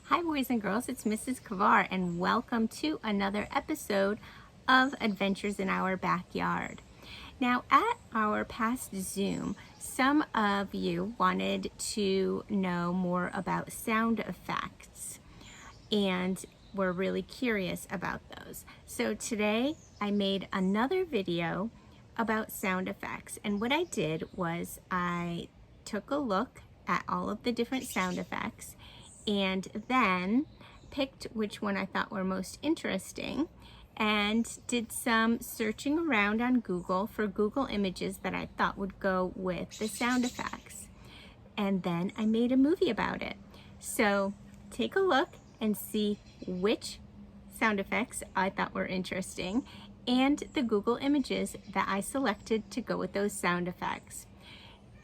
Hi boys and girls, it's Mrs. Kavar and welcome to another episode of Adventures in Our Backyard. Now at our past Zoom, some of you wanted to know more about sound effects and were really curious about those. So today I made another video about sound effects, and what I did was I took a look at all of the different sound effects and then picked which one I thought were most interesting and did some searching around on Google for Google images that I thought would go with the sound effects. And then I made a movie about it. So take a look and see which sound effects I thought were interesting and the Google images that I selected to go with those sound effects.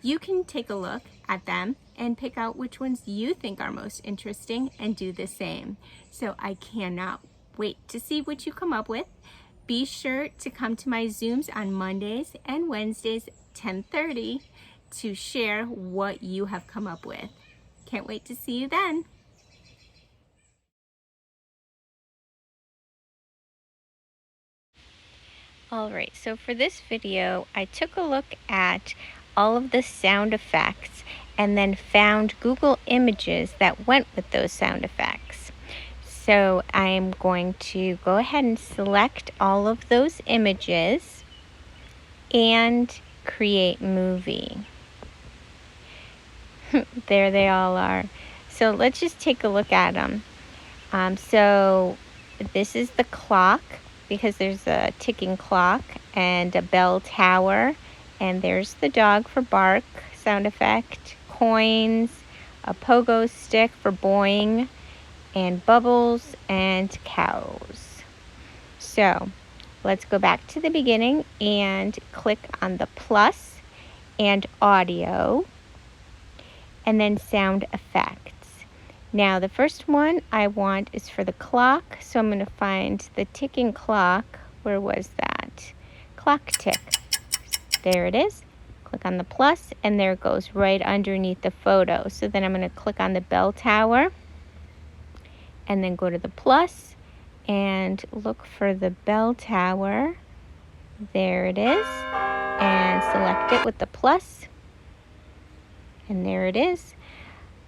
You can take a look at them and pick out which ones you think are most interesting and do the same. So I cannot wait to see what you come up with. Be sure to come to my Zooms on Mondays and Wednesdays, 10:30, to share what you have come up with. Can't wait to see you then. Alright, so for this video, I took a look at all of the sound effects and then found Google images that went with those sound effects. So I'm going to go ahead and select all of those images and create movie. There they all are. So let's just take a look at them. So this is the clock, because there's a ticking clock and a bell tower, and there's the dog for bark sound effect, coins, a pogo stick for boing, and bubbles and cows. So let's go back to the beginning and click on the plus and audio and then sound effects. Now the first one I want is for the clock, so I'm going to find the ticking clock. Where was that? Clock tick. There it is. Click on the plus and there it goes right underneath the photo. So then I'm going to click on the bell tower and then go to the plus and look for the bell tower. There it is. And select it with the plus. And there it is.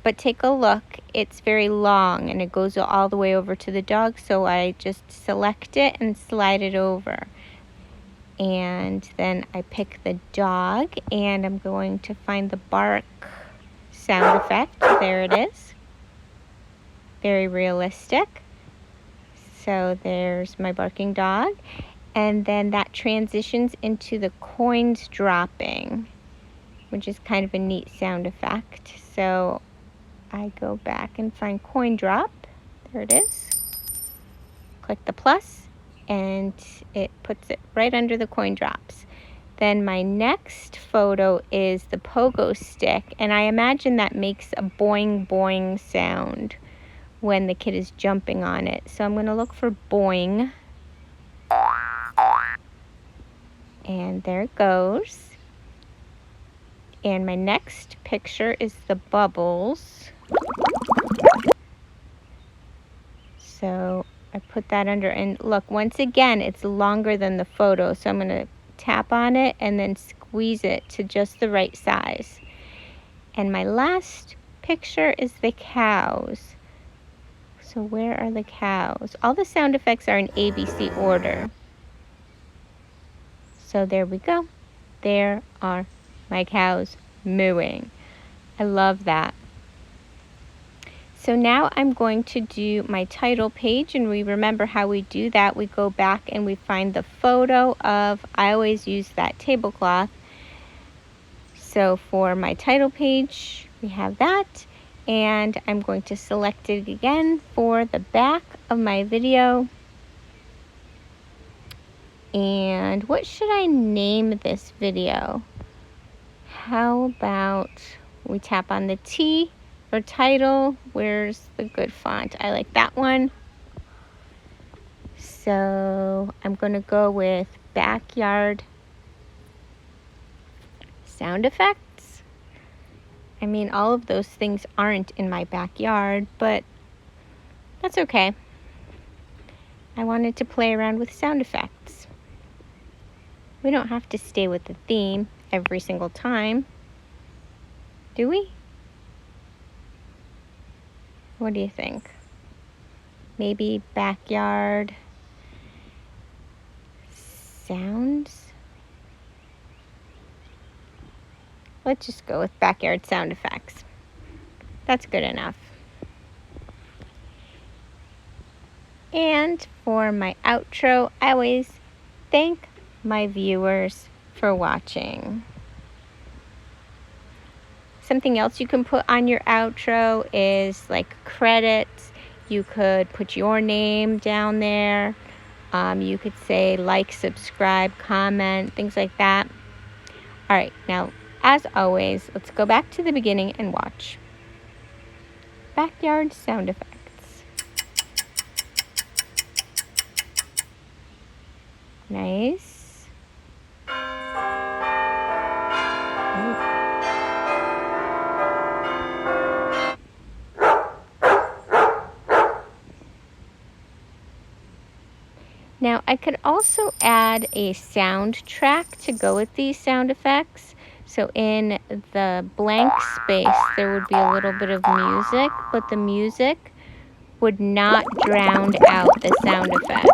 But take a look, it's very long and it goes all the way over to the dog, so I just select it and slide it over. And then I pick the dog and I'm going to find the bark sound effect. There it is. Very realistic. So there's my barking dog. And then that transitions into the coins dropping, which is kind of a neat sound effect. So I go back and find coin drop. There it is. Click the plus and it puts it right under the coin drops. Then my next photo is the pogo stick, and I imagine that makes a boing boing sound when the kid is jumping on it. So I'm going to look for boing. And there it goes. And my next picture is the bubbles. So I put that under, and look, once again, it's longer than the photo. So I'm going to tap on it and then squeeze it to just the right size. And my last picture is the cows. So where are the cows? All the sound effects are in ABC order. So there we go. There are my cows mooing. I love that. So now I'm going to do my title page, and we remember how we do that. We go back and we find the photo of, I always use that tablecloth. So for my title page, we have that, and I'm going to select it again for the back of my video. And what should I name this video? How about we tap on the T for title? Where's the good font? I like that one. So I'm going to go with backyard sound effects. I mean, all of those things aren't in my backyard, but That's okay. I wanted to play around with sound effects. We don't have to stay with the theme every single time, do we? What do you think? Maybe backyard sounds? Let's just go with backyard sound effects. That's good enough. And for my outro, I always thank my viewers for watching. Something else you can put on your outro is like credits. You could put your name down there. You could say like, subscribe, comment, things like that. All right, now, as always, let's go back to the beginning and watch. Backyard sound effects. Nice. Ooh. Now, I could also add a soundtrack to go with these sound effects. So in the blank space, there would be a little bit of music, but the music would not drown out the sound effect.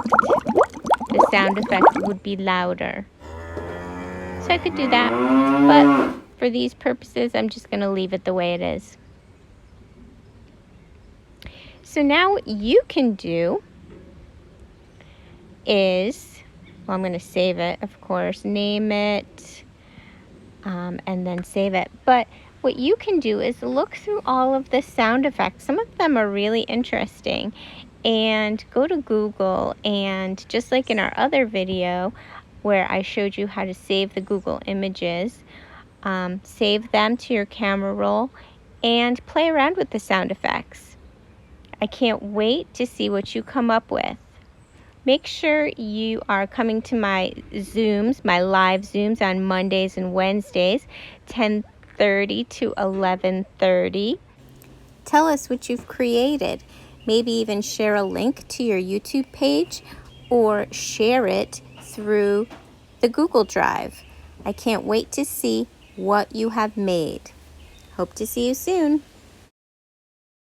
The sound effect would be louder. So I could do that, but for these purposes, I'm just going to leave it the way it is. So now what you can do is, well, I'm going to save it, of course, name it, and then save it. But what you can do is look through all of the sound effects. Some of them are really interesting. And go to Google, and just like in our other video where I showed you how to save the Google images, save them to your camera roll and play around with the sound effects. I can't wait to see what you come up with. Make sure you are coming to my Zooms, my live Zooms on Mondays and Wednesdays, 10:30 to 11:30. Tell us what you've created. Maybe even share a link to your YouTube page or share it through the Google Drive. I can't wait to see what you have made. Hope to see you soon.